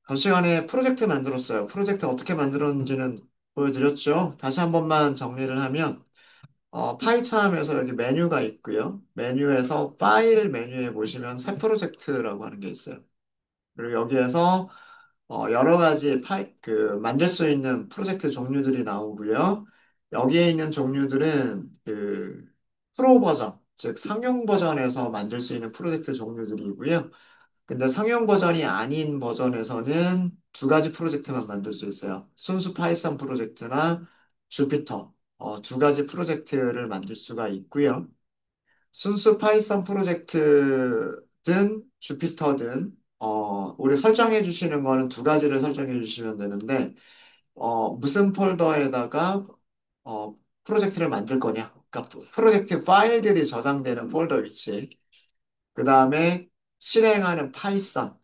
전 시간에 프로젝트 만들었어요. 프로젝트 어떻게 만들었는지는 보여드렸죠. 다시 한 번만 정리를 하면, 파이차함에서 여기 메뉴가 있고요. 메뉴에서 파일 메뉴에 보시면 새 프로젝트라고 하는 게 있어요. 그리고 여기에서 여러 가지 만들 수 있는 프로젝트 종류들이 나오고요. 여기에 있는 종류들은 프로 버전, 즉 상용 버전에서 만들 수 있는 프로젝트 종류들이고요. 근데 상용 버전이 아닌 버전에서는 두 가지 프로젝트만 만들 수 있어요. 순수 파이썬 프로젝트나 주피터, 두 가지 프로젝트를 만들 수가 있고요. 순수 파이썬 프로젝트든 주피터든 우리 설정해 주시는 거는 두 가지를 설정해 주시면 되는데 무슨 폴더에다가 어, 프로젝트를 만들 거냐. 그러니까 프로젝트 파일들이 저장되는 폴더 위치. 그 다음에 실행하는 파이썬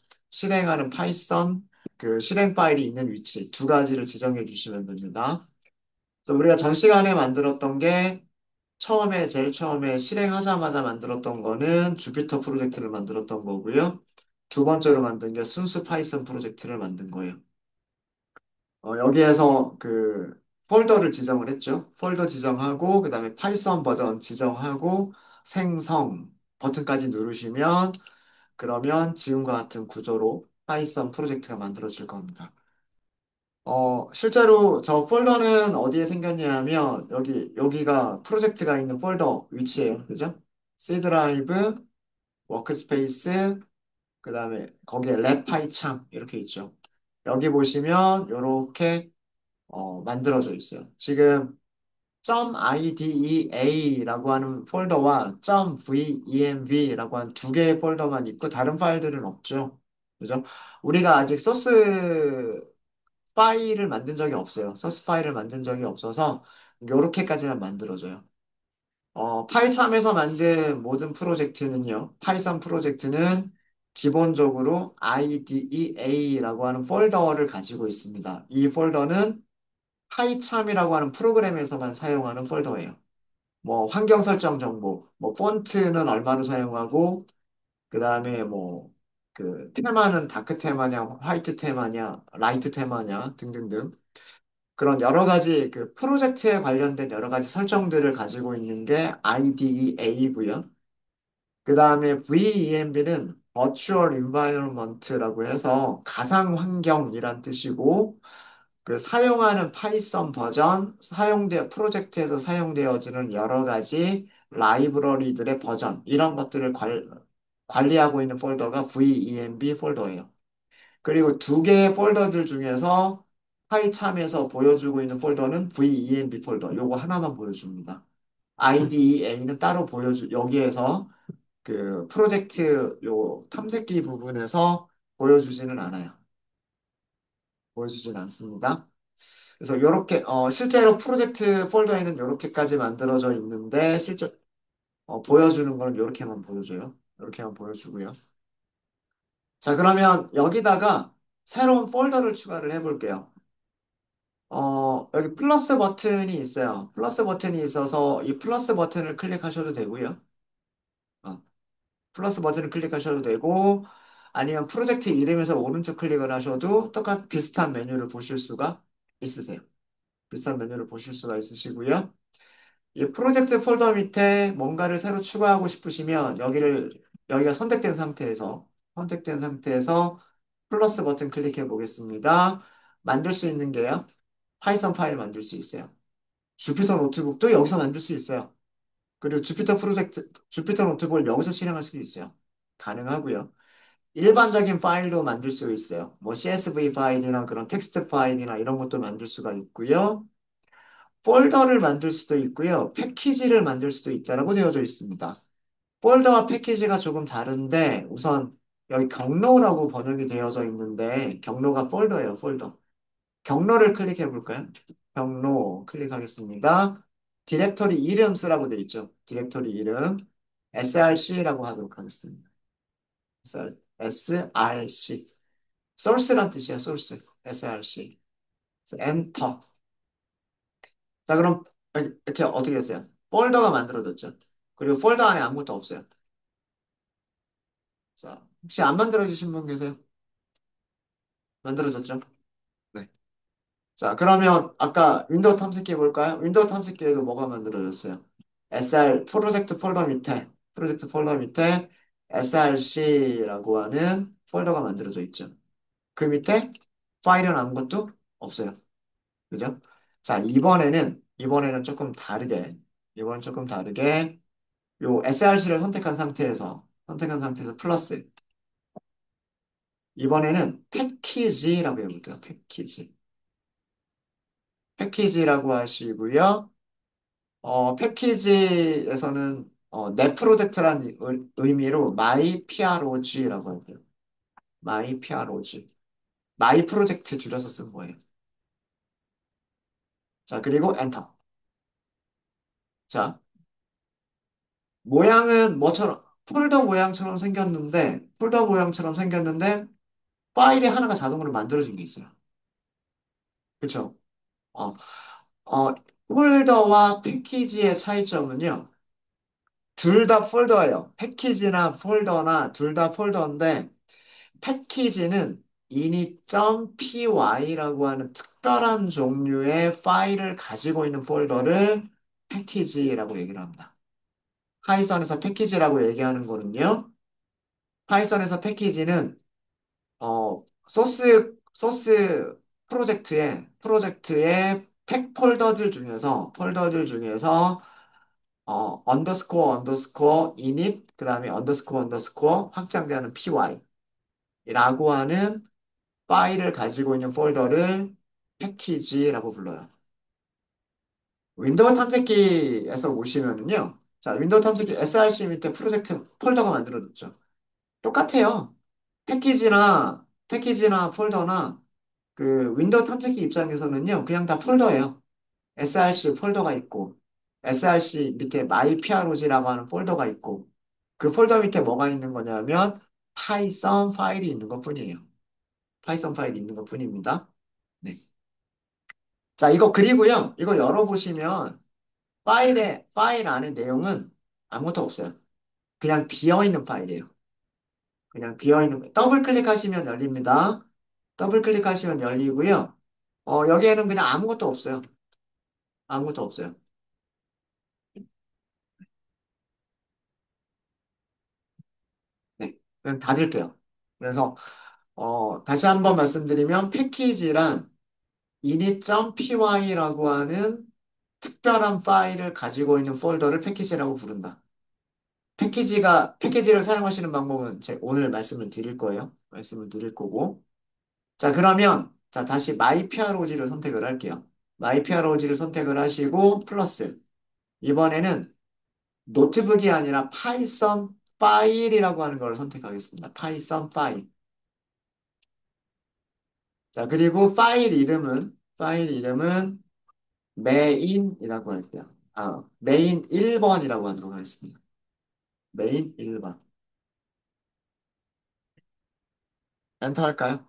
그 실행 파일이 있는 위치 두 가지를 지정해 주시면 됩니다. 그래서 우리가 전 시간에 만들었던 게 제일 처음에 실행하자마자 만들었던 거는 주피터 프로젝트를 만들었던 거고요. 두 번째로 만든 게 순수 파이썬 프로젝트를 만든 거예요. 여기에서 폴더를 지정을 했죠. 폴더 지정하고, 그 다음에 파이썬 버전 지정하고, 생성 버튼까지 누르시면, 그러면 지금과 같은 구조로 파이썬 프로젝트가 만들어질 겁니다. 실제로 저 폴더는 어디에 생겼냐면, 여기가 프로젝트가 있는 폴더 위치예요. 그죠? C 드라이브, 워크스페이스, 그 다음에 거기에 랩 파이창 이렇게 있죠. 여기 보시면 이렇게 만들어져 있어요. 지금 .idea라고 하는 폴더와 .venv라고 하는 두 개의 폴더만 있고 다른 파일들은 없죠. 그죠? 우리가 아직 소스 파일을 만든 적이 없어요. 소스 파일을 만든 적이 없어서 이렇게까지만 만들어져요. 파이참에서 만든 모든 프로젝트는요, 파이썬 프로젝트는 기본적으로 IDEA라고 하는 폴더를 가지고 있습니다. 이 폴더는 파이참이라고 하는 프로그램에서만 사용하는 폴더예요. 뭐 환경 설정 정보, 뭐 폰트는 얼마로 사용하고, 그 다음에 뭐 테마는 다크 테마냐, 화이트 테마냐, 라이트 테마냐 등등등 그런 여러 가지 프로젝트에 관련된 여러 가지 설정들을 가지고 있는 게 IDEA고요. 그 다음에 VENV는 Virtual Environment라고 해서 가상 환경이란 뜻이고 사용하는 파이썬 버전, 프로젝트에서 사용되어지는 여러 가지 라이브러리들의 버전, 이런 것들을 관리하고 있는 폴더가 VENV 폴더예요. 그리고 두 개의 폴더들 중에서 파이참에서 보여주고 있는 폴더는 VENV 폴더, 요거 하나만 보여줍니다. IDEA는 따로 여기에서 프로젝트 탐색기 부분에서 보여주지는 않아요. 보여주진 않습니다. 그래서 실제로 프로젝트 폴더에는 이렇게까지 만들어져 있는데, 보여주는 거는 이렇게만 보여줘요. 이렇게만 보여주고요. 자, 그러면 여기다가 새로운 폴더를 추가를 해볼게요. 여기 플러스 버튼이 있어요. 플러스 버튼이 있어서 이 플러스 버튼을 클릭하셔도 되고요. 어, 플러스 버튼을 클릭하셔도 되고, 아니면 프로젝트 이름에서 오른쪽 클릭을 하셔도 비슷한 메뉴를 보실 수가 있으세요. 비슷한 메뉴를 보실 수가 있으시고요. 이 프로젝트 폴더 밑에 뭔가를 새로 추가하고 싶으시면 여기가 선택된 상태에서 플러스 버튼 클릭해 보겠습니다. 만들 수 있는 게요. 파이썬 파일 만들 수 있어요. 주피터 노트북도 여기서 만들 수 있어요. 그리고 주피터 노트북을 여기서 실행할 수도 있어요. 가능하고요. 일반적인 파일도 만들 수 있어요. 뭐 CSV 파일이나 그런 텍스트 파일이나 이런 것도 만들 수가 있고요. 폴더를 만들 수도 있고요. 패키지를 만들 수도 있다라고 되어져 있습니다. 폴더와 패키지가 조금 다른데 우선 여기 경로라고 번역이 되어져 있는데 경로가 폴더예요, 폴더. 경로를 클릭해 볼까요? 경로 클릭하겠습니다. 디렉터리 이름 쓰라고 되어 있죠. 디렉터리 이름 src라고 하도록 하겠습니다. src source란 뜻이야, source. src. 엔터. 자, 그럼 이렇게 어떻게 했어요? 폴더가 만들어졌죠. 그리고 폴더 안에 아무것도 없어요. 자, 혹시 안 만들어주신 분 계세요? 만들어졌죠? 네. 자, 그러면 아까 윈도우 탐색기 해볼까요? 윈도우 탐색기에도 뭐가 만들어졌어요? 프로젝트 폴더 밑에 src라고 하는 폴더가 만들어져 있죠. 그 밑에 파일은 아무것도 없어요. 그죠? 자, 이번에는 이번엔 조금 다르게, 요 src를 선택한 상태에서 플러스, 이번에는 패키지라고 해볼게요. 패키지라고 하시고요. 패키지에서는 내 프로젝트라는 의미로 my PROG라고 할게요. my PROG. my 프로젝트 줄여서 쓴 거예요. 자, 그리고 엔터. 자, 모양은 뭐처럼, 폴더 모양처럼 생겼는데, 파일이 하나가 자동으로 만들어진 게 있어요. 그쵸? 어, 어, 폴더와 패키지의 차이점은요, 둘 다 폴더예요. 패키지나 폴더나 둘 다 폴더인데, 패키지는 init.py라고 하는 특별한 종류의 파일을 가지고 있는 폴더를 패키지라고 얘기를 합니다. 파이썬에서 패키지라고 얘기하는 거는요. 파이썬에서 패키지는 소스 프로젝트의 팩 폴더들 중에서 언더스코어 init 그다음에 언더스코어 확장되는 py라고 하는 파일을 가지고 있는 폴더를 패키지라고 불러요. 윈도우 탐색기에서 보시면은요. 자, 윈도우 탐색기 src 밑에 프로젝트 폴더가 만들어졌죠. 똑같아요. 패키지나 폴더나 그 윈도우 탐색기 입장에서는요. 그냥 다 폴더예요. src 폴더가 있고 src 밑에 myprog라고 하는 폴더가 있고 그 폴더 밑에 뭐가 있는 거냐면 파이썬 파일이 있는 것뿐이에요. 파이썬 파일이 있는 것뿐입니다. 네. 자, 이거 그리고요. 이거 열어보시면 파일 안에 내용은 아무것도 없어요. 그냥 비어있는 파일이에요. 그냥 비어있는, 더블 클릭하시면 열립니다. 더블 클릭하시면 열리고요. 여기에는 그냥 아무것도 없어요. 아무것도 없어요. 네. 그냥 닫을게요. 그래서, 다시 한번 말씀드리면 패키지란 init.py라고 하는 특별한 파일을 가지고 있는 폴더를 패키지라고 부른다. 패키지를 사용하시는 방법은 제가 오늘 말씀을 드릴 거예요. 말씀을 드릴 거고. 자, 그러면, 자, 다시 myprog를 선택을 할게요. myprog를 선택을 하시고, 플러스. 이번에는 노트북이 아니라 파이썬 파일이라고 하는 걸 선택하겠습니다. 파이썬 파일. 자, 그리고 파일 이름은 메인이라고 할게요. 메인 1번이라고 하도록 하겠습니다. 메인 1번. 엔터 할까요?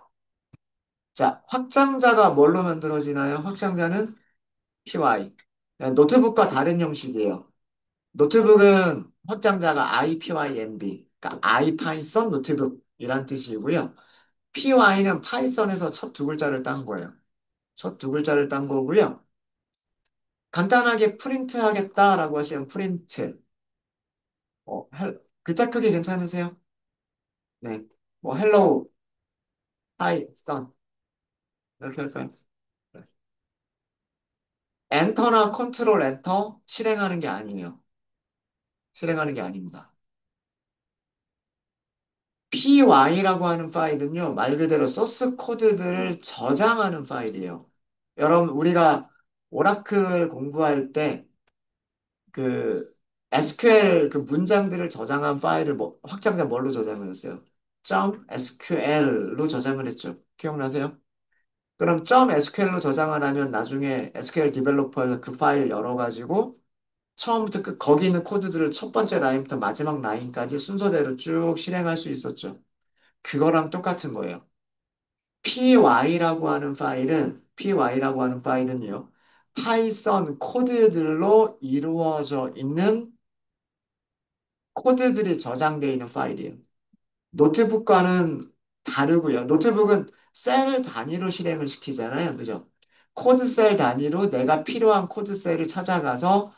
자, 확장자가 뭘로 만들어지나요? 확장자는 py. 네, 노트북과 다른 형식이에요. 노트북은 확장자가 IPYNB, 그러니까 IPython 노트북이란 뜻이고요. py는 파이썬에서 첫 두 글자를 딴 거예요. 첫 두 글자를 딴 거고요. 간단하게 프린트 하겠다라고 하시면 프린트. 글자 크기 괜찮으세요? 네. 뭐 hello, Python 이렇게 할까요? 네. 엔터나 컨트롤 엔터 실행하는 게 아니에요. 실행하는 게 아닙니다. py라고 하는 파일은요, 말 그대로 소스 코드들을 저장하는 파일이에요. 여러분, 우리가 오라클 공부할 때 그 SQL 그 문장들을 저장한 파일을 확장자 뭘로 저장을 했어요? .SQL로 저장을 했죠. 기억나세요? 그럼 .SQL로 저장을 하면 나중에 SQL 디벨로퍼에서 그 파일 열어가지고 처음부터 거기 있는 코드들을 첫 번째 라인부터 마지막 라인까지 순서대로 쭉 실행할 수 있었죠. 그거랑 똑같은 거예요. py라고 하는 파일은요, 파이썬 코드들로 이루어져 있는 코드들이 저장되어 있는 파일이에요. 노트북과는 다르고요. 노트북은 셀 단위로 실행을 시키잖아요. 그죠? 코드 셀 단위로 내가 필요한 코드 셀을 찾아가서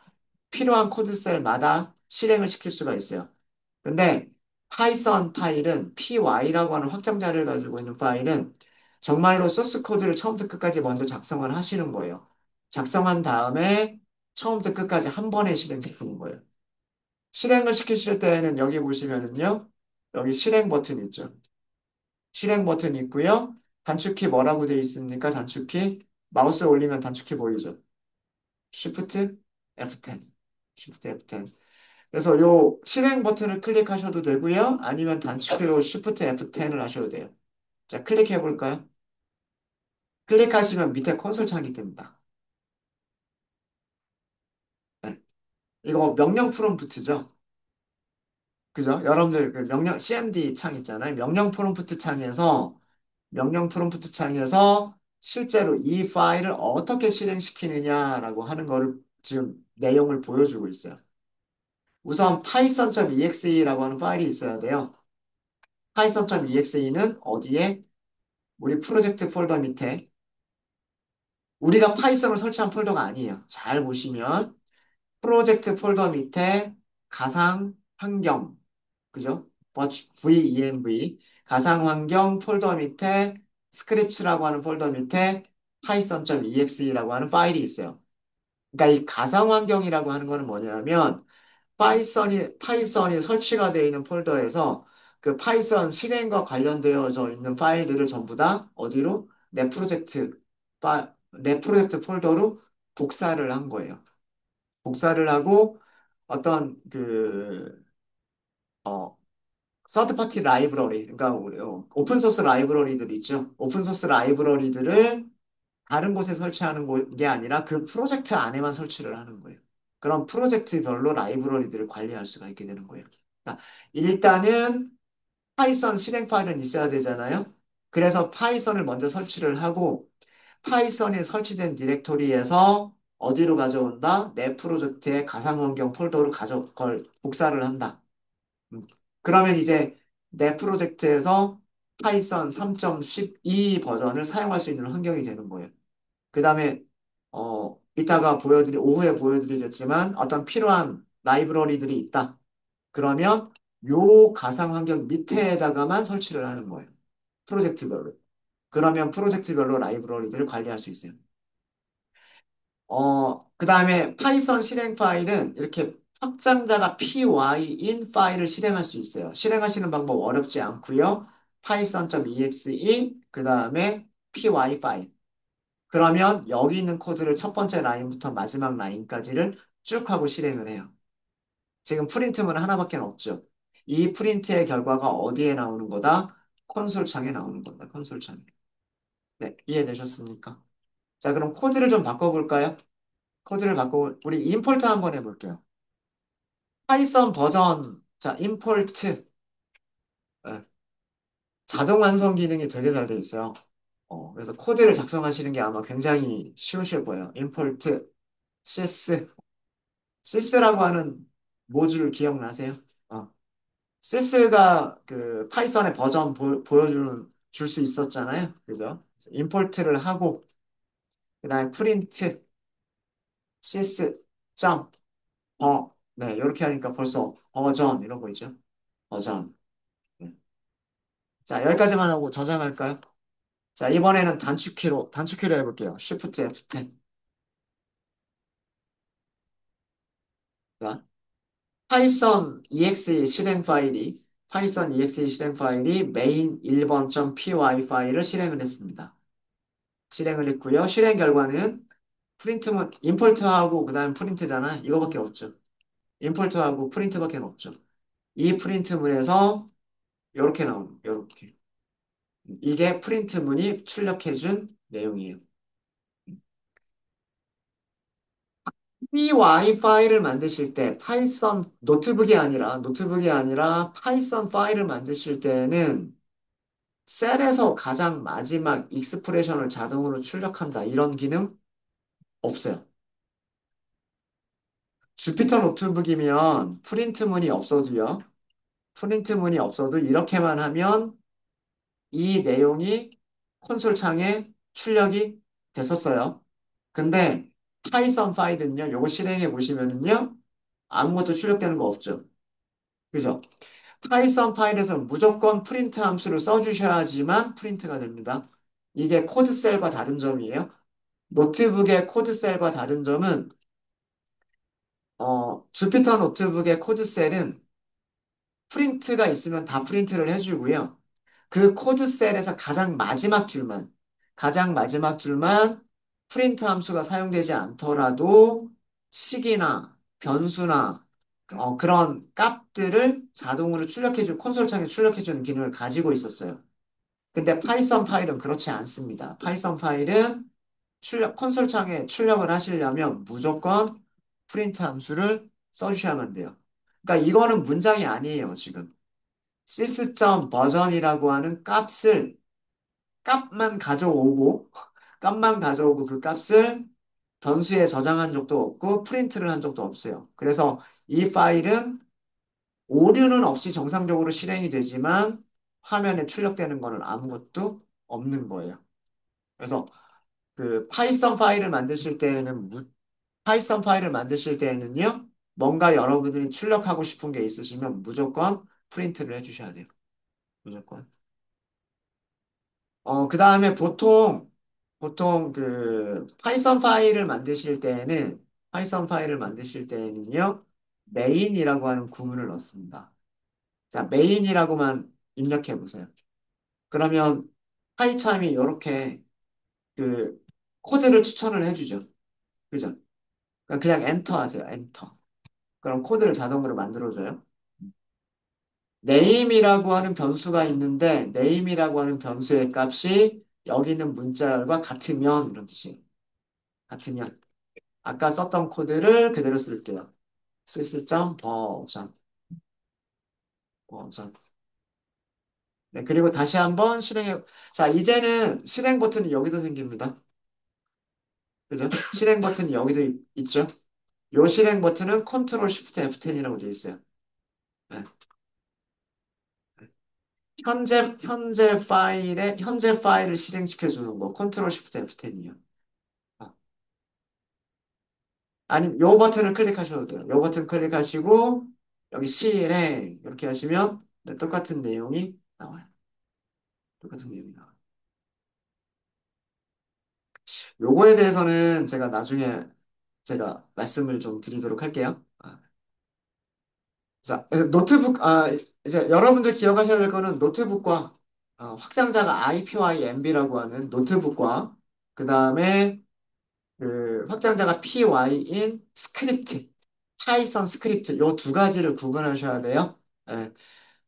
필요한 코드 셀마다 실행을 시킬 수가 있어요. 근데 파이썬 파일은 py라고 하는 확장자를 가지고 있는 파일은 정말로 소스 코드를 처음부터 끝까지 먼저 작성을 하시는 거예요. 작성한 다음에 처음부터 끝까지 한 번에 실행시키는 거예요. 실행을 시키실 때에는 여기 보시면은요. 여기 실행 버튼 있죠. 실행 버튼 있고요. 단축키 뭐라고 되어 있습니까? 단축키 마우스 올리면 단축키 보이죠? Shift F10. Shift F10. 그래서 요 실행 버튼을 클릭하셔도 되고요. 아니면 단축키로 Shift F10을 하셔도 돼요. 자, 클릭해 볼까요? 클릭하시면 밑에 콘솔 창이 뜹니다. 네. 이거 명령 프롬프트죠? 그죠? 여러분들 그 명령 CMD 창 있잖아요. 명령 프롬프트 창에서 실제로 이 파일을 어떻게 실행시키느냐라고 하는 거를 지금 내용을 보여주고 있어요. 우선 python.exe라고 하는 파일이 있어야 돼요. python.exe는 어디에? 우리 프로젝트 폴더 밑에 우리가 파이썬을 설치한 폴더가 아니에요. 잘 보시면 프로젝트 폴더 밑에 가상 환경, 그죠? VENV 가상 환경 폴더 밑에 스크립트라고 하는 폴더 밑에 python.exe라고 하는 파일이 있어요. 그러니까 이 가상 환경이라고 하는 거는 뭐냐면 파이썬이 설치가 되어 있는 폴더에서 그 파이썬 실행과 관련되어져 있는 파일들을 전부 다 어디로? 내 프로젝트 폴더로 복사를 한 거예요. 복사를 하고 어떤 서드 파티 라이브러리, 그러니까 오픈 소스 라이브러리들 있죠. 오픈 소스 라이브러리들을 다른 곳에 설치하는 게 아니라 그 프로젝트 안에만 설치를 하는 거예요. 그럼 프로젝트별로 라이브러리들을 관리할 수가 있게 되는 거예요. 그러니까 일단은 파이썬 실행 파일은 있어야 되잖아요. 그래서 파이썬을 먼저 설치를 하고 파이썬이 설치된 디렉토리에서 어디로 가져온다? 내 프로젝트의 가상환경 폴더로 그걸 복사를 한다. 음. 그러면 이제 내 프로젝트에서 파이썬 3.12 버전을 사용할 수 있는 환경이 되는 거예요. 그 다음에 이따가 오후에 보여드리겠지만 어떤 필요한 라이브러리들이 있다. 그러면 요 가상 환경 밑에다가만 설치를 하는 거예요. 프로젝트별로. 그러면 프로젝트별로 라이브러리들을 관리할 수 있어요. 그 다음에 파이썬 실행 파일은 이렇게 확장자가 py인 파일을 실행할 수 있어요. 실행하시는 방법 어렵지 않고요. python.exe 그 다음에 py 파일. 그러면 여기 있는 코드를 첫 번째 라인부터 마지막 라인까지를 쭉 하고 실행을 해요. 지금 프린트문 하나밖에 없죠. 이 프린트의 결과가 어디에 나오는 거다? 콘솔 창에 나오는 거다. 콘솔 창에. 네, 이해되셨습니까? 자, 그럼 코드를 좀 바꿔볼까요? 우리 임포트 한번 해볼게요. 파이썬 버전, 자, 임포트, 자동 완성 기능이 되게 잘 돼 있어요. 그래서 코드를 작성하시는 게 아마 굉장히 쉬우실 거예요. 임포트, sys, sys라고 하는 모듈 기억나세요? sys가 그 파이썬의 버전 줄 수 있었잖아요. 그죠? 임포트를 하고, 그 다음에 프린트, sys, 점, 네, 이렇게 하니까 벌써 버전, 이런 거 있죠? 버전. 네. 자, 여기까지만 하고 저장할까요? 자, 이번에는 단축키로 해볼게요. Shift F10. 자, 파이썬 exe 실행 파일이 main 1번.py 파일을 실행을 했습니다. 실행을 했고요. 실행 결과는 프린트문, 임포트하고 그 다음 프린트잖아. 이거밖에 없죠. 임포트하고 프린트밖에 없죠. 이 프린트문에서 이렇게 나옵니다. 이렇게. 이게 프린트문이 출력해준 내용이에요. py 파일을 만드실 때 노트북이 아니라 파이썬 파일을 만드실 때는 셀에서 가장 마지막 익스프레션을 자동으로 출력한다. 이런 기능 없어요. 주피터 노트북이면 프린트문이 없어도 이렇게만 하면 이 내용이 콘솔 창에 출력이 됐었어요. 근데 파이썬 파일은요, 요거 실행해 보시면은요, 아무것도 출력되는 거 없죠. 그죠? 파이썬 파일에서는 무조건 프린트 함수를 써주셔야지만 프린트가 됩니다. 이게 코드 셀과 다른 점이에요. 노트북의 코드 셀과 다른 점은, 주피터 노트북의 코드 셀은 프린트가 있으면 다 프린트를 해주고요. 그 코드 셀에서 가장 마지막 줄만 프린트 함수가 사용되지 않더라도 식이나 변수나 그런 값들을 자동으로 콘솔 창에 출력해주는 기능을 가지고 있었어요. 근데 파이썬 파일은 그렇지 않습니다. 파이썬 파일은 콘솔 창에 출력을 하시려면 무조건 프린트 함수를 써주셔야만 돼요. 그러니까 이거는 문장이 아니에요, 지금. sys 버전이라고 하는 값만 가져오고, 값만 가져오고 그 값을 변수에 저장한 적도 없고, 프린트를 한 적도 없어요. 그래서 이 파일은 오류는 없이 정상적으로 실행이 되지만, 화면에 출력되는 거는 아무것도 없는 거예요. 그래서 그 파이썬 파일을 만드실 때에는요, 뭔가 여러분들이 출력하고 싶은 게 있으시면 무조건 프린트를 해주셔야 돼요. 무조건. 그 다음에 보통 그 파이썬 파일을 만드실 때에는요, 메인이라고 하는 구문을 넣습니다. 자, 메인이라고만 입력해 보세요. 그러면 파이참이 이렇게 그 코드를 추천을 해주죠. 그죠? 그냥 엔터 하세요. 엔터. 그럼 코드를 자동으로 만들어줘요. 네임이라고 하는 변수의 값이 여기 있는 문자열과 같으면 이런 뜻이에요. 같으면 아까 썼던 코드를 그대로 쓸게요. sys.버전 버전. 네, 그리고 다시 한번 자, 이제는 실행 버튼이 여기도 생깁니다. 그죠? 실행 버튼이 여기도 있죠? 요 실행 버튼은 컨트롤 쉬프트 F10이라고 되어 있어요. 네. 현재 파일을 실행시켜 주는 거 컨트롤 쉬프트 F10이요. 아니, 요 버튼을 클릭하셔도 돼요. 요 버튼 클릭하시고 여기 실행 이렇게 하시면 네, 똑같은 내용이 나와요. 똑같은 내용이 나와요. 요거에 대해서는 제가 나중에 제가 말씀을 좀 드리도록 할게요. 자, 이제 여러분들 기억하셔야 될 거는 노트북과 확장자가 IPYMB라고 하는 노트북과 그 다음에 그 확장자가 PY인 파이썬 스크립트 요 두 가지를 구분하셔야 돼요. 예.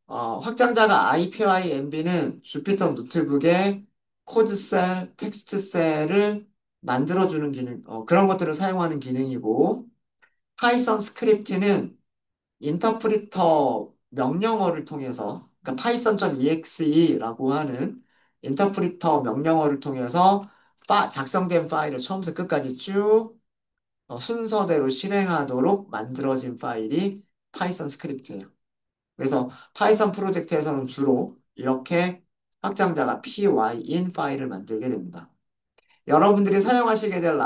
확장자가 IPYMB는 주피터 노트북의 코드셀, 텍스트셀을 만들어주는 기능, 그런 것들을 사용하는 기능이고, 파이썬 스크립트는 인터프리터 명령어를 통해서, 그러니까 python.exe라고 하는 인터프리터 명령어를 통해서 작성된 파일을 처음부터 끝까지 쭉 순서대로 실행하도록 만들어진 파일이 파이썬 스크립트예요. 그래서 파이썬 프로젝트에서는 주로 이렇게 확장자가 py인 파일을 만들게 됩니다. 여러분들이 사용하시게 될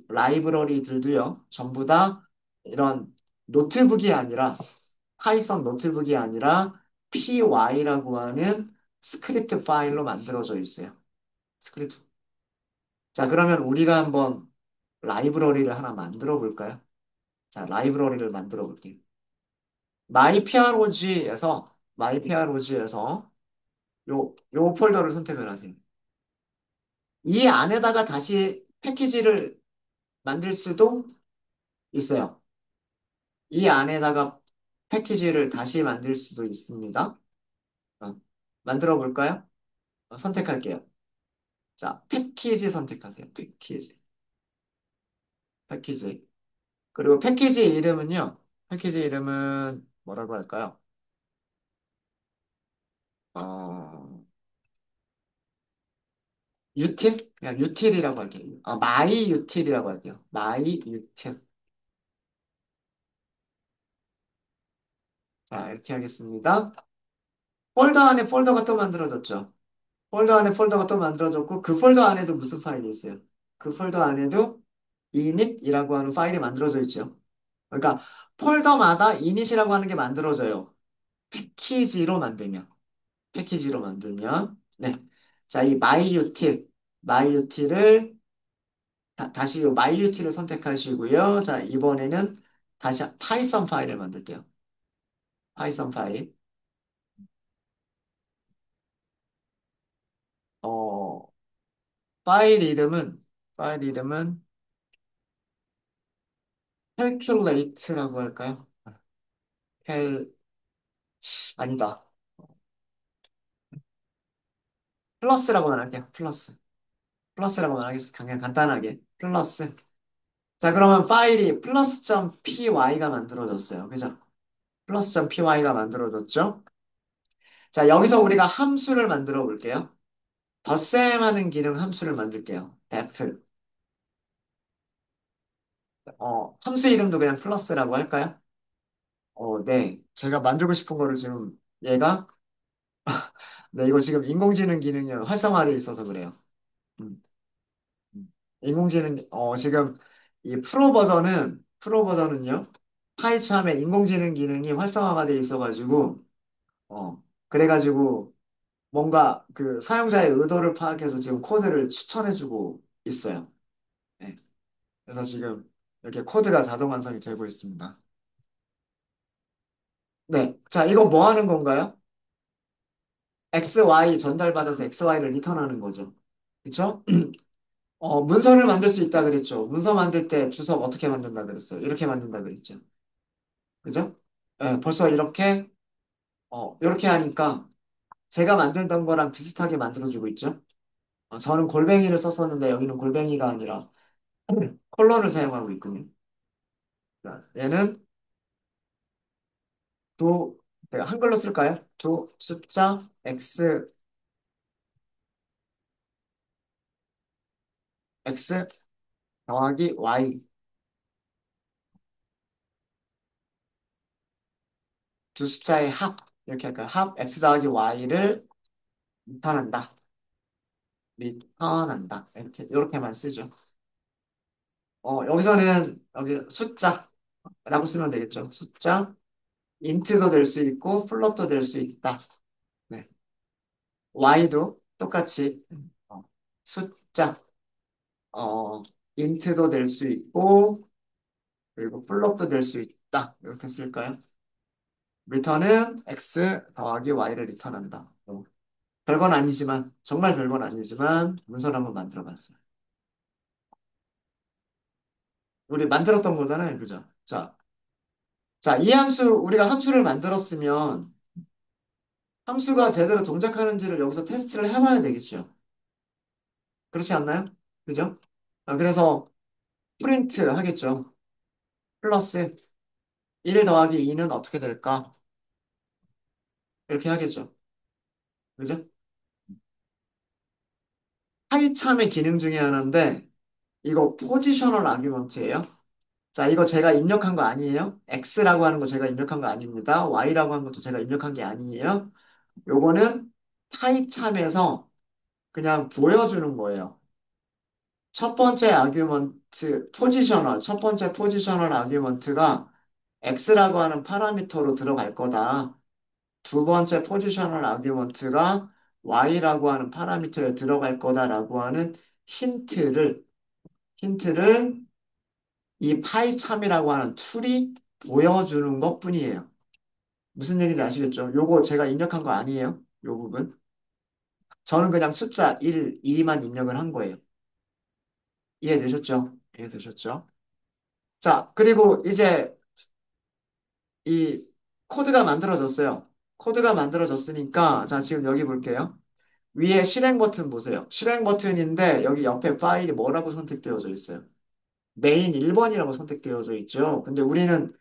라이브러리들도요, 전부 다 이런 노트북이 아니라, 파이썬 노트북이 아니라 py라고 하는 스크립트 파일로 만들어져 있어요. 스크립트. 자, 그러면 우리가 한번 라이브러리를 하나 만들어 볼까요? 자, 라이브러리를 만들어 볼게요. 마이PROG에서 요 폴더를 선택을 하세요. 이 안에다가 다시 패키지를 만들 수도 있어요. 이 안에다가 패키지를 다시 만들 수도 있습니다. 만들어 볼까요? 선택할게요. 자, 패키지 선택하세요. 패키지. 그리고 패키지 이름은 뭐라고 할까요? 어, 그냥 유틸이라고 할게요. 마이 유틸이라고 할게요. 마이 유틸. 자, 이렇게 하겠습니다. 폴더 안에 폴더가 또 만들어졌죠. 폴더 안에 폴더가 또 만들어졌고, 그 폴더 안에도 무슨 파일이 있어요? 그 폴더 안에도 init이라고 하는 파일이 만들어져 있죠. 그러니까 폴더마다 init이라고 하는 게 만들어져요. 패키지로 만들면. 패키지로 만들면. 네. 자, 이 myutil, 다시 이 myutil을 선택하시고요. 자, 이번에는 다시 파이썬 파일을 만들게요. 파이썬 파일. 어, 파일 이름은, 파일 이름은 calculate라고 할까요? cal, 아니다. 플러스라고만 할게요. 플러스. 플러스라고만 하겠습니다. 그냥 간단하게. 플러스. 자, 그러면 파일이 플러스.py가 만들어졌어요. 그죠? 플러스.py가 만들어졌죠? 자, 여기서 우리가 함수를 만들어 볼게요. 덧셈 하는 기능 함수를 만들게요. def. 함수 이름도 그냥 플러스라고 할까요? 네. 제가 만들고 싶은 거를 지금 얘가, 네, 이거 지금 인공지능 기능이 활성화되어 있어서 그래요. 음, 인공지능, 지금 이 프로 버전은요, 파이참에 인공지능 기능이 활성화가 되어 있어가지고, 그래가지고 뭔가 그 사용자의 의도를 파악해서 지금 코드를 추천해주고 있어요. 네. 그래서 지금 이렇게 코드가 자동 완성이 되고 있습니다. 네. 자, 이거 뭐 하는 건가요? XY 전달받아서 XY를 리턴하는 거죠. 그쵸? 문서를 만들 수 있다 그랬죠. 문서 만들 때 주석 어떻게 만든다 그랬어요? 이렇게 만든다 그랬죠. 그죠? 벌써 이렇게 하니까 제가 만들던 거랑 비슷하게 만들어주고 있죠. 저는 골뱅이를 썼었는데 여기는 골뱅이가 아니라 콜론을 사용하고 있군요. 자, 얘는 두, 내가 한글로 쓸까요? 두 숫자 x 더하기 y 두 숫자의 합 이렇게 할까요? 합 x 더하기 y를 리턴한다. 리턴한다. 이렇게만 쓰죠. 여기서는 여기 숫자라고 쓰면 되겠죠. 숫자 int도 될 수 있고 플롯도 될 수 있다. 네. y도 똑같이 숫자 어, int도 될 수 있고 그리고 플롯도 될 수 있다. 이렇게 쓸까요? 리턴은 x 더하기 y를 리턴한다. 별건 아니지만 정말 별건 아니지만 문서를 한번 만들어 봤어요. 우리 만들었던 거잖아요. 그죠? 자, 이 우리가 함수를 만들었으면 함수가 제대로 동작하는지를 여기서 테스트를 해봐야 되겠죠. 그렇지 않나요? 그죠? 그래서 프린트 하겠죠. 플러스 1 더하기 2는 어떻게 될까? 이렇게 하겠죠. 그죠? 파이참의 기능 중에 하나인데 이거 포지셔널 아규먼트예요. 자, 이거 제가 입력한 거 아니에요? X라고 하는 거 제가 입력한 거 아닙니다. Y라고 하는 것도 제가 입력한 게 아니에요. 요거는 파이참에서 그냥 보여주는 거예요. 첫 번째 포지셔널 아규먼트가 X라고 하는 파라미터로 들어갈 거다. 두 번째 포지셔널 아규먼트가 Y라고 하는 파라미터에 들어갈 거다라고 하는 힌트를, 힌트를 이 파이참이라고 하는 툴이 보여주는 것 뿐이에요. 무슨 얘기인지 아시겠죠? 요거 제가 입력한 거 아니에요. 요 부분. 저는 그냥 숫자 1, 2만 입력을 한 거예요. 이해되셨죠? 이해되셨죠? 자, 그리고 이제 이 코드가 만들어졌어요. 코드가 만들어졌으니까, 자, 지금 여기 볼게요. 위에 실행 버튼 보세요. 실행 버튼인데, 여기 옆에 파일이 뭐라고 선택되어져 있어요? 메인 1번이라고 선택되어져 있죠. 근데 우리는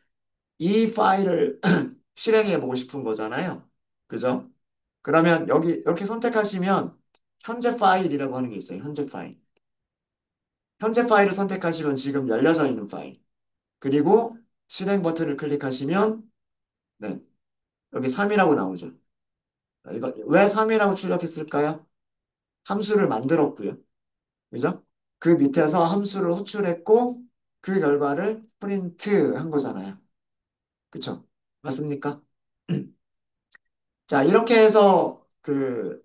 이 파일을 실행해 보고 싶은 거잖아요. 그죠? 그러면 여기 이렇게 선택하시면 현재 파일이라고 하는 게 있어요. 현재 파일. 현재 파일을 선택하시면 지금 열려져 있는 파일. 그리고 실행 버튼을 클릭하시면 네, 여기 3이라고 나오죠. 이거 왜 3이라고 출력했을까요? 함수를 만들었고요. 그죠? 그 밑에서 함수를 호출했고 그 결과를 프린트 한 거잖아요. 그쵸? 맞습니까? 자, 이렇게 해서 그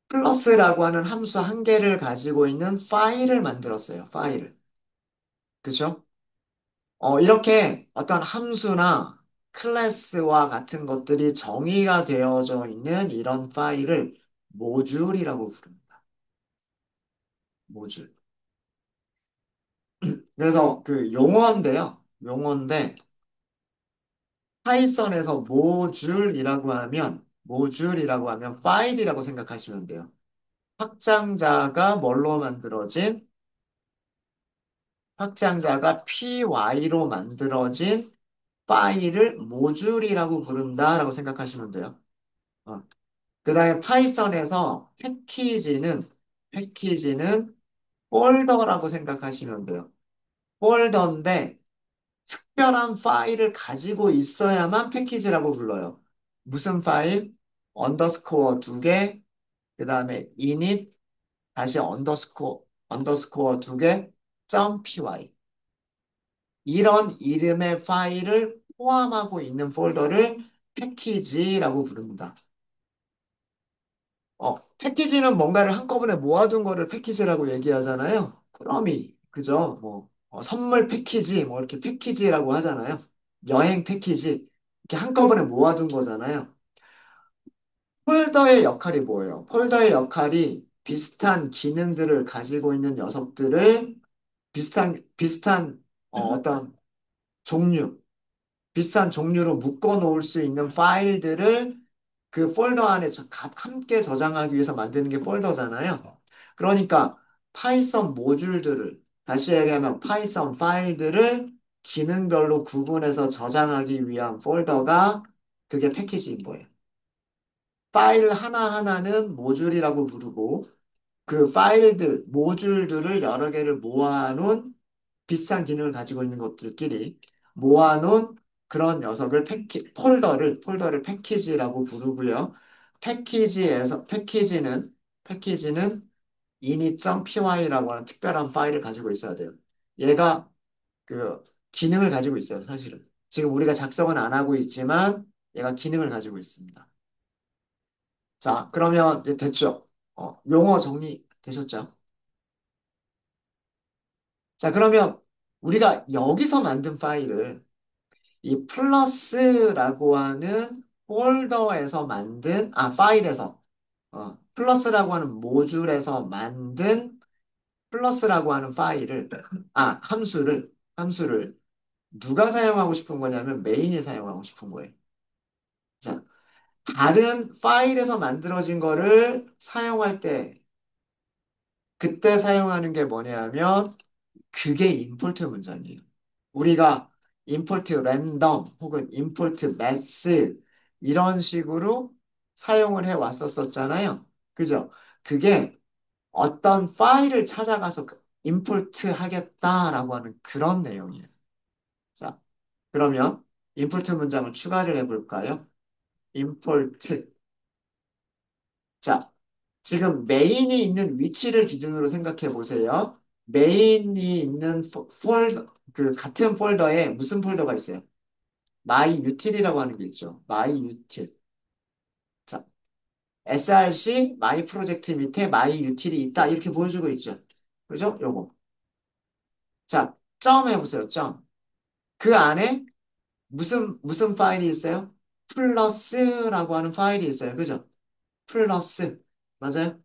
플러스라고 하는 함수 한 개를 가지고 있는 파일을 만들었어요. 파일을. 그쵸? 이렇게 어떤 함수나 클래스와 같은 것들이 정의가 되어져 있는 이런 파일을 모듈이라고 부릅니다. 모듈. 그래서 그 용어인데요. 용어인데 파이썬에서 모듈이라고 하면 파일이라고 생각하시면 돼요. 확장자가 뭘로 만들어진 확장자가 py로 만들어진 파일을 모듈이라고 부른다라고 생각하시면 돼요. 그 다음에 파이썬에서 패키지는 폴더라고 생각하시면 돼요. 폴더인데 특별한 파일을 가지고 있어야만 패키지라고 불러요. 무슨 파일? 언더스코어 두 개, 그 다음에 init, 다시 언더스코어 두 개, .py. 이런 이름의 파일을 포함하고 있는 폴더를 패키지라고 부릅니다. 패키지는 뭔가를 한꺼번에 모아둔 거를 패키지라고 얘기하잖아요. 꾸러미, 그죠? 뭐, 선물 패키지, 뭐, 이렇게 패키지라고 하잖아요. 여행 패키지. 이렇게 한꺼번에 모아둔 거잖아요. 폴더의 역할이 뭐예요? 폴더의 역할이 비슷한 기능들을 가지고 있는 녀석들을 비슷한 어떤 종류, 비슷한 종류로 묶어 놓을 수 있는 파일들을 그 폴더 안에 함께 저장하기 위해서 만드는 게 폴더잖아요. 그러니까 파이썬 모듈들을, 다시 얘기하면 파이썬 파일들을 기능별로 구분해서 저장하기 위한 폴더가 그게 패키지인 거예요. 파일 하나하나는 모듈이라고 부르고 그 파일들, 모듈들을 여러 개를 모아놓은 비슷한 기능을 가지고 있는 것들끼리 모아놓은 그런 녀석을 폴더를 패키지라고 부르고요. 패키지는 init.py라고 하는 특별한 파일을 가지고 있어야 돼요. 얘가 그 기능을 가지고 있어요, 사실은. 지금 우리가 작성은 안 하고 있지만 얘가 기능을 가지고 있습니다. 자, 그러면 이제 됐죠? 용어 정리 되셨죠? 자, 그러면 우리가 여기서 만든 파일을 이 플러스라고 하는 폴더에서 파일에서, 플러스라고 하는 모듈에서 만든 플러스라고 하는 함수를 누가 사용하고 싶은 거냐면 메인이 사용하고 싶은 거예요. 자, 다른 파일에서 만들어진 거를 사용할 때, 그때 사용하는 게 뭐냐면 그게 임포트 문장이에요. 우리가 임포트 랜덤 혹은 임포트 매스 이런 식으로 사용을 해 왔었잖아요. 그죠? 그게 어떤 파일을 찾아가서 임포트 하겠다라고 하는 그런 내용이에요. 자, 그러면 임포트 문장을 추가를 해볼까요? 임포트. 자, 지금 메인이 있는 위치를 기준으로 생각해 보세요. 메인이 있는 같은 폴더에 무슨 폴더가 있어요? my util이라고 하는 게 있죠. my util. 자, src my 프로젝트 밑에 my util이 있다. 이렇게 보여주고 있죠. 그죠? 요거. 자, 점 해보세요. 점. 그 안에 무슨 파일이 있어요? 플러스라고 하는 파일이 있어요. 그죠? 플러스. 맞아요?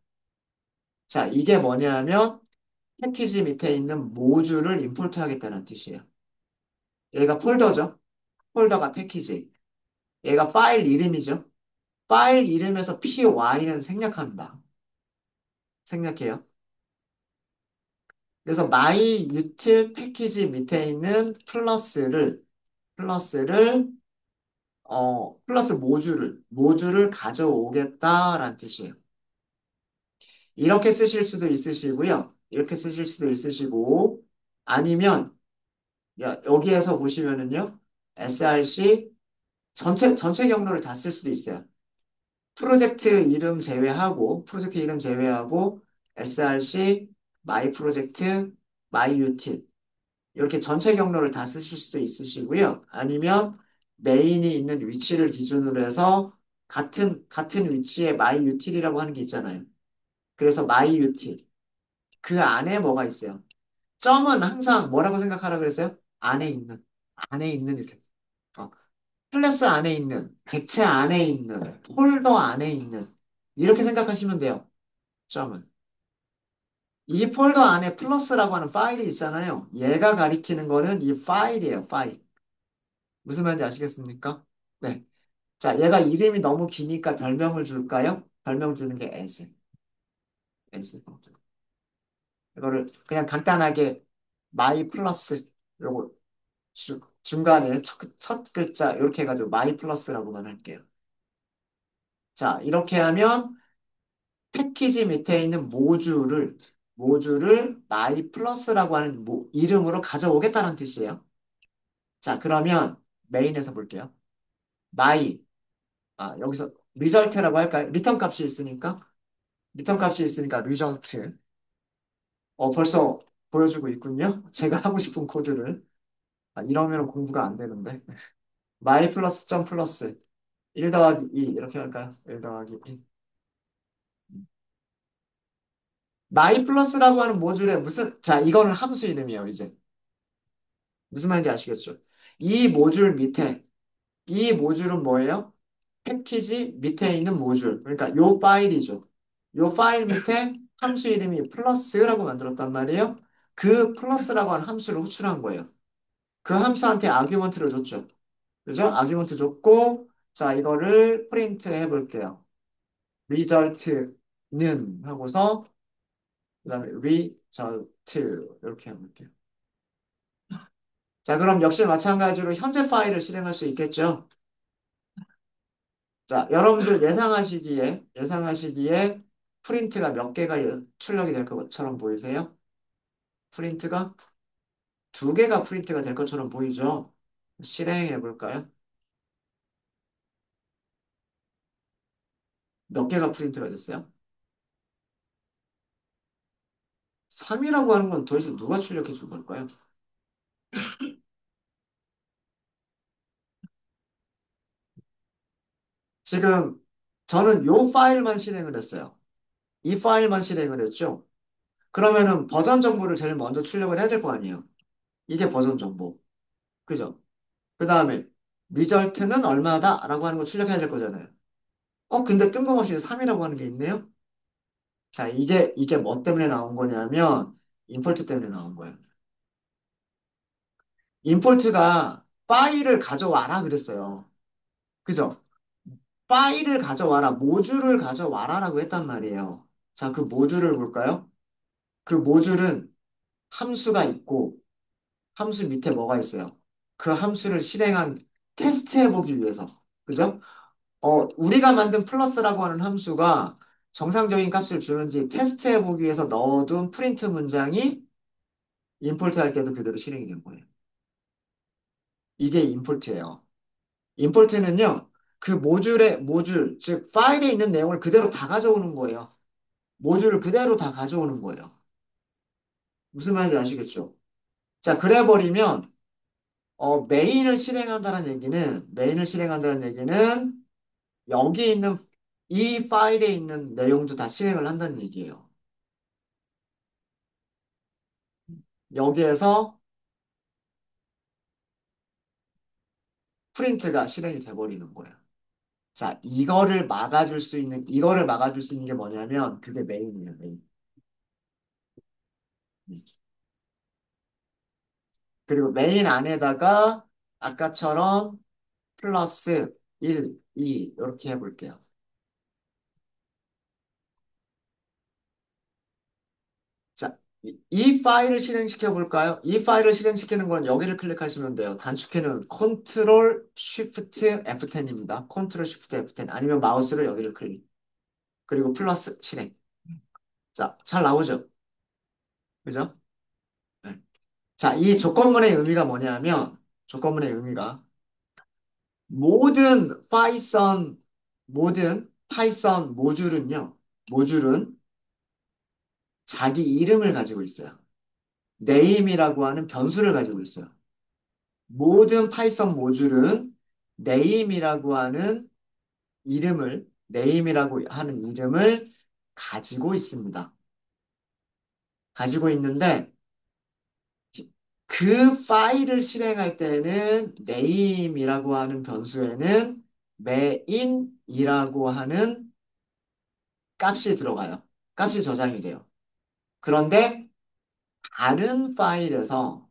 자, 이게 뭐냐면 패키지 밑에 있는 모듈을 임포트 하겠다는 뜻이에요. 얘가 폴더죠. 폴더가 패키지. 얘가 파일 이름이죠. 파일 이름에서 py는 생략합니다. 생략해요. 그래서 my util 패키지 밑에 있는 플러스를 플러스 모듈을 가져오겠다라는 뜻이에요. 이렇게 쓰실 수도 있으시고요. 이렇게 쓰실 수도 있으시고 아니면 여기에서 보시면은요. src 전체 경로를 다 쓸 수도 있어요. 프로젝트 이름 제외하고 src, 마이 프로젝트, 마이 유틸 이렇게 전체 경로를 다 쓰실 수도 있으시고요. 아니면 메인이 있는 위치를 기준으로 해서 같은 위치에 마이 유틸이라고 하는 게 있잖아요. 그래서 마이 유틸. 그 안에 뭐가 있어요? 점은 항상 뭐라고 생각하라 그랬어요? 안에 있는 이렇게. 어, 클래스 안에 있는, 객체 안에 있는, 폴더 안에 있는. 이렇게 생각하시면 돼요. 점은. 이 폴더 안에 플러스라고 하는 파일이 있잖아요. 얘가 가리키는 거는 이 파일이에요, 파일. 무슨 말인지 아시겠습니까? 네. 자, 얘가 이름이 너무 기니까 별명을 줄까요? 별명 주는 게 s. s. 이거를 그냥 간단하게 마이 플러스 요거 중간에 첫 글자 이렇게 해가지고 마이 플러스라고만 할게요. 자, 이렇게 하면 패키지 밑에 있는 모듈을 마이 플러스라고 하는 이름으로 가져오겠다는 뜻이에요. 자, 그러면 메인에서 볼게요. 마이, 여기서 리절트라고 할까요? 리턴 값이 있으니까 리절트. 벌써 보여주고 있군요. 제가 하고 싶은 코드를. 이러면 공부가 안 되는데. 마이 플러스 점 플러스 1 더하기 2 이렇게 할까요? 1 더하기 2. 마이 플러스라고 하는 모듈에 자, 이거는 함수 이름이에요, 이제. 무슨 말인지 아시겠죠? 이 모듈 밑에, 이 모듈은 뭐예요? 패키지 밑에 있는 모듈. 그러니까 요 파일이죠. 요 파일 밑에 함수 이름이 플러스라고 만들었단 말이에요. 그 플러스라고 하는 함수를 호출한 거예요. 그 함수한테 아규먼트를 줬죠. 그죠? 아규먼트 줬고, 자, 이거를 프린트 해볼게요. result는 하고서, 그 다음에 result 이렇게 해볼게요. 자, 그럼 역시 마찬가지로 현재 파일을 실행할 수 있겠죠? 자, 여러분들 예상하시기에 프린트가 몇 개가 출력이 될 것처럼 보이세요? 프린트가 두 개가 프린트가 될 것처럼 보이죠? 실행해 볼까요? 몇 개가 프린트가 됐어요? 3이라고 하는 건 도대체 누가 출력해 준 걸까요? 지금 저는 요 파일만 실행을 했어요. 이 파일만 실행을 했죠? 그러면은 버전 정보를 제일 먼저 출력을 해야 될 거 아니에요? 이게 버전 정보. 그죠? 그 다음에 리절트는 얼마다? 라고 하는 거 출력해야 될 거잖아요. 근데 뜬금없이 3이라고 하는 게 있네요? 자, 이게 뭐 때문에 나온 거냐면, 임포트 때문에 나온 거예요. 임포트가 파일을 가져와라 그랬어요. 그죠? 파일을 가져와라, 모듈을 가져와라라고 했단 말이에요. 자, 그 모듈을 볼까요? 그 모듈은 함수가 있고, 함수 밑에 뭐가 있어요? 그 함수를 테스트해보기 위해서. 그죠? 우리가 만든 플러스라고 하는 함수가 정상적인 값을 주는지 테스트해보기 위해서 넣어둔 프린트 문장이 임포트 할 때도 그대로 실행이 된 거예요. 이게 임포트예요. 임포트는요, 그 즉 파일에 있는 내용을 그대로 다 가져오는 거예요. 모듈을 그대로 다 가져오는 거예요. 무슨 말인지 아시겠죠? 자, 그래 버리면 메인을 실행한다는 얘기는 여기 있는 이 파일에 있는 내용도 다 실행을 한다는 얘기예요. 여기에서 프린트가 실행이 돼버리는 거예요. 자, 이거를 막아줄 수 있는 게 뭐냐면, 그게 메인이에요, 메인. 그리고 메인 안에다가 아까처럼 플러스 1, 2 이렇게 해볼게요. 자, 이 파일을 실행시켜 볼까요? 이 파일을 실행시키는 건 여기를 클릭하시면 돼요. 단축키는 Ctrl Shift F10입니다. Ctrl Shift F10 아니면 마우스로 여기를 클릭. 그리고 플러스 실행. 자, 잘 나오죠? 그죠? 네. 자, 이 조건문의 의미가 뭐냐면 조건문의 의미가 모든 파이썬 모든 파이썬 모듈은 자기 이름을 가지고 있어요. name이라고 하는 변수를 가지고 있어요. 모든 파이썬 모듈은 name이라고 하는 이름을 가지고 있습니다. 가지고 있는데 그 파일을 실행할 때는 name이라고 하는 변수에는 main이라고 하는 값이 들어가요. 값이 저장이 돼요. 그런데 다른 파일에서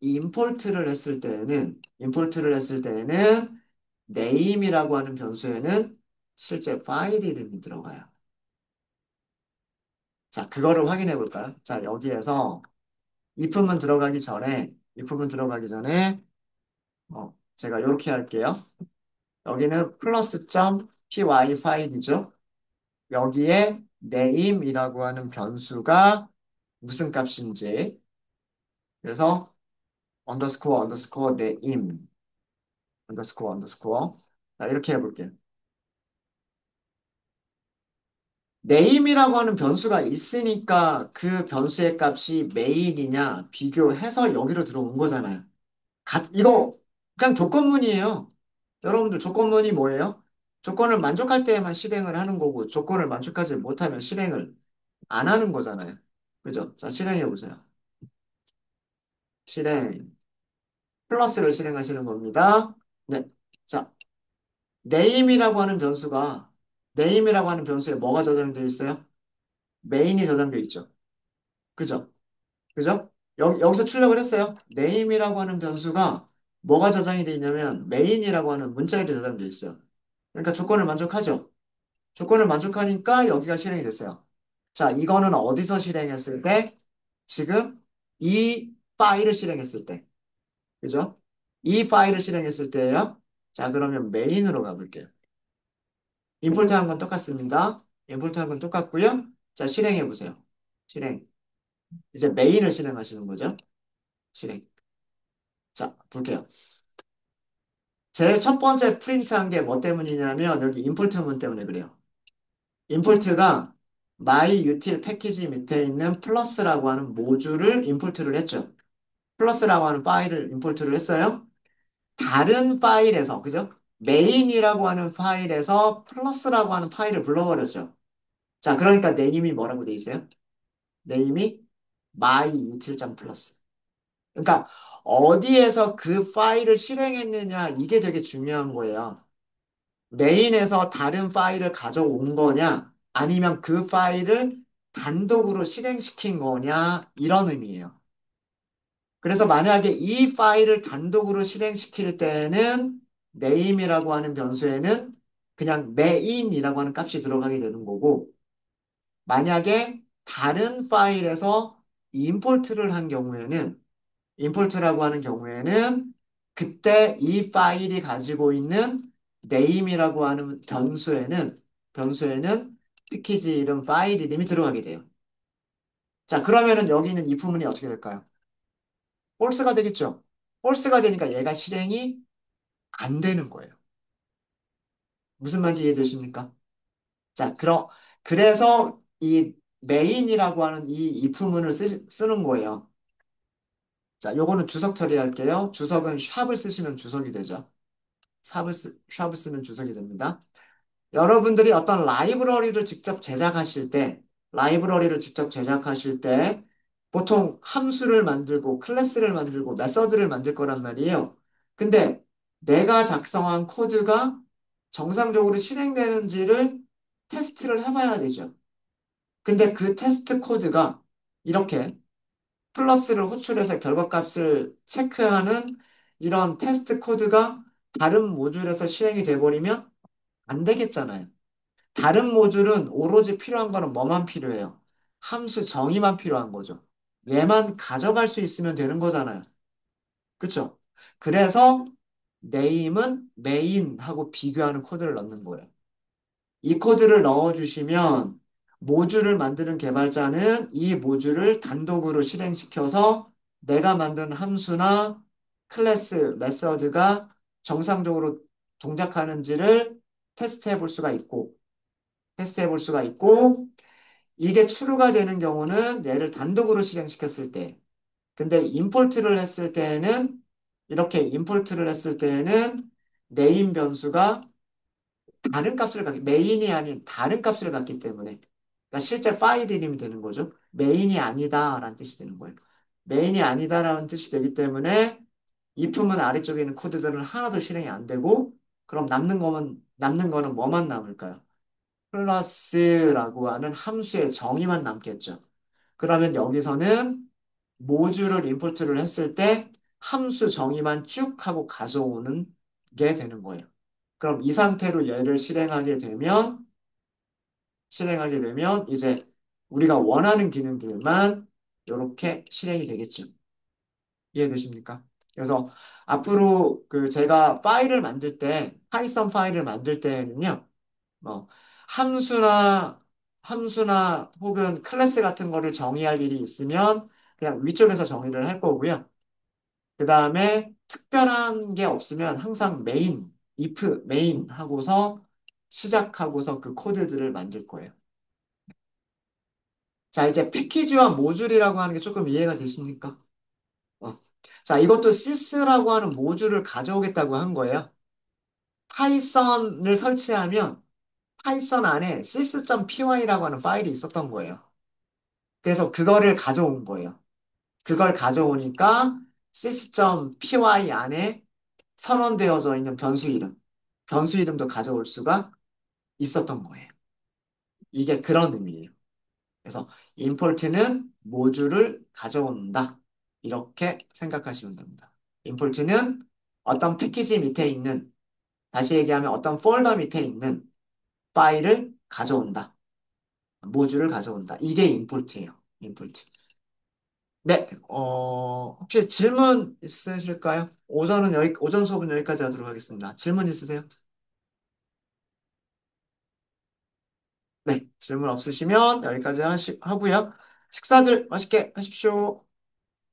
임포트를 했을 때에는 name이라고 하는 변수에는 실제 파일 이름이 들어가요. 자, 그거를 확인해 볼까요? 자, 여기에서 if문 들어가기 전에 제가 이렇게 할게요. 여기는 플러스 점 py 파일이죠. 여기에 name이라고 하는 변수가 무슨 값인지 그래서 언더스코어 name 언더스코어 자, 이렇게 해볼게요. name이라고 하는 변수가 있으니까 그 변수의 값이 main이냐 비교해서 여기로 들어온 거잖아요. 이거 그냥 조건문이에요. 여러분들 조건문이 뭐예요? 조건을 만족할 때에만 실행을 하는 거고 조건을 만족하지 못하면 실행을 안 하는 거잖아요. 그죠? 자, 실행해 보세요. 실행. 플러스를 실행하시는 겁니다. 네. 자, name이라고 하는 변수가 name이라고 하는 변수에 뭐가 저장되어 있어요? main이 저장되어 있죠. 그죠? 그죠? 여기서 출력을 했어요. name이라고 하는 변수가 뭐가 저장이 되어 있냐면 main이라고 하는 문자열이 저장되어 있어요. 그러니까 조건을 만족하죠. 조건을 만족하니까 여기가 실행이 됐어요. 자, 이거는 어디서 실행했을 때? 지금 이 파일을 실행했을 때. 그죠? 이 파일을 실행했을 때예요. 자, 그러면 메인으로 가볼게요. 임포트 한 건 똑같습니다. 임포트 한 건 똑같고요. 자, 실행해 보세요. 실행. 이제 메인을 실행하시는 거죠. 실행. 자, 볼게요. 제일 첫 번째 프린트한 게 뭐 때문이냐면 여기 임포트문 때문에 그래요. 임포트가 myutil 패키지 밑에 있는 플러스라고 하는 모듈을 임포트를 했죠. 플러스라고 하는 파일을 임포트를 했어요. 다른 파일에서, 그죠? 메인이라고 하는 파일에서 플러스라고 하는 파일을 불러버렸죠. 자, 그러니까 네임이 뭐라고 돼 있어요? 네임이 myutil.plus. 그러니까 어디에서 그 파일을 실행했느냐, 이게 되게 중요한 거예요. 메인에서 다른 파일을 가져온 거냐, 아니면 그 파일을 단독으로 실행시킨 거냐, 이런 의미예요. 그래서 만약에 이 파일을 단독으로 실행시킬 때는 name이라고 하는 변수에는 그냥 main이라고 하는 값이 들어가게 되는 거고, 만약에 다른 파일에서 임포트라고 하는 경우에는 그때 이 파일이 가지고 있는 name이라고 하는 변수에는 패키지 이름, 파일 이름이 들어가게 돼요. 자, 그러면은 여기 있는 이 부분이 어떻게 될까요? false가 되겠죠? false가 되니까 얘가 실행이 안 되는 거예요. 무슨 말인지 이해되십니까? 자, 그래서 이 main이라고 하는 이 if문을 쓰는 거예요. 자, 요거는 주석 처리할게요. 주석은 샵을 쓰시면 주석이 되죠. 샵을 쓰면 주석이 됩니다. 여러분들이 어떤 라이브러리를 직접 제작하실 때, 보통 함수를 만들고, 클래스를 만들고, 메서드를 만들 거란 말이에요. 근데 내가 작성한 코드가 정상적으로 실행되는지를 테스트를 해봐야 되죠. 근데 그 테스트 코드가 이렇게 플러스를 호출해서 결과값을 체크하는 이런 테스트 코드가 다른 모듈에서 실행이 돼버리면 안 되겠잖아요. 다른 모듈은 오로지 필요한 거는 뭐만 필요해요? 함수 정의만 필요한 거죠. 얘만 가져갈 수 있으면 되는 거잖아요. 그쵸? 그래서 name은 main하고 비교하는 코드를 넣는 거예요. 이 코드를 넣어주시면 모듈을 만드는 개발자는 이 모듈을 단독으로 실행시켜서 내가 만든 함수나 클래스, 메서드가 정상적으로 동작하는지를 테스트해 볼 수가 있고, 테스트해 볼 수가 있고, 이게 true가 되는 경우는 얘를 단독으로 실행시켰을 때, 근데 임포트를 했을 때에는, 이렇게 임포트를 했을 때에는 네임 변수가 다른 값을 갖기, 메인이 아닌 다른 값을 갖기 때문에, 그러니까 실제 파일 이름이 되는 거죠. 메인이 아니다라는 뜻이 되는 거예요. 메인이 아니다라는 뜻이 되기 때문에 이 품은 아래쪽에 있는 코드들은 하나도 실행이 안 되고, 그럼 남는 거는 뭐만 남을까요? 플러스라고 하는 함수의 정의만 남겠죠. 그러면 여기서는 모듈을 임포트를 했을 때 함수 정의만 쭉 하고 가져오는 게 되는 거예요. 그럼 이 상태로 얘를 실행하게 되면 이제 우리가 원하는 기능들만 이렇게 실행이 되겠죠. 이해되십니까? 그래서 앞으로 그 제가 파일을 만들 때, 파이썬 파일을 만들 때는요, 뭐 함수나 혹은 클래스 같은 거를 정의할 일이 있으면 그냥 위쪽에서 정의를 할 거고요. 그 다음에 특별한 게 없으면 항상 if 메인 하고서 시작하고서 그 코드들을 만들 거예요. 자, 이제 패키지와 모듈이라고 하는 게 조금 이해가 되십니까? 어. 자, 이것도 sys라고 하는 모듈을 가져오겠다고 한 거예요. 파이썬을 설치하면 파이썬 안에 sys.py라고 하는 파일이 있었던 거예요. 그래서 그거를 가져온 거예요. 그걸 가져오니까 sys.py 안에 선언되어져 있는 변수 이름도 가져올 수가 있었던 거예요. 이게 그런 의미예요. 그래서 import는 모듈을 가져온다. 이렇게 생각하시면 됩니다. import는 어떤 패키지 밑에 있는, 다시 얘기하면 어떤 폴더 밑에 있는 파일을 가져온다. 모듈을 가져온다. 이게 import예요. import. 네, 혹시 질문 있으실까요? 오전 수업은 여기까지 하도록 하겠습니다. 질문 있으세요? 네, 질문 없으시면 여기까지 하고요. 식사들 맛있게 하십시오.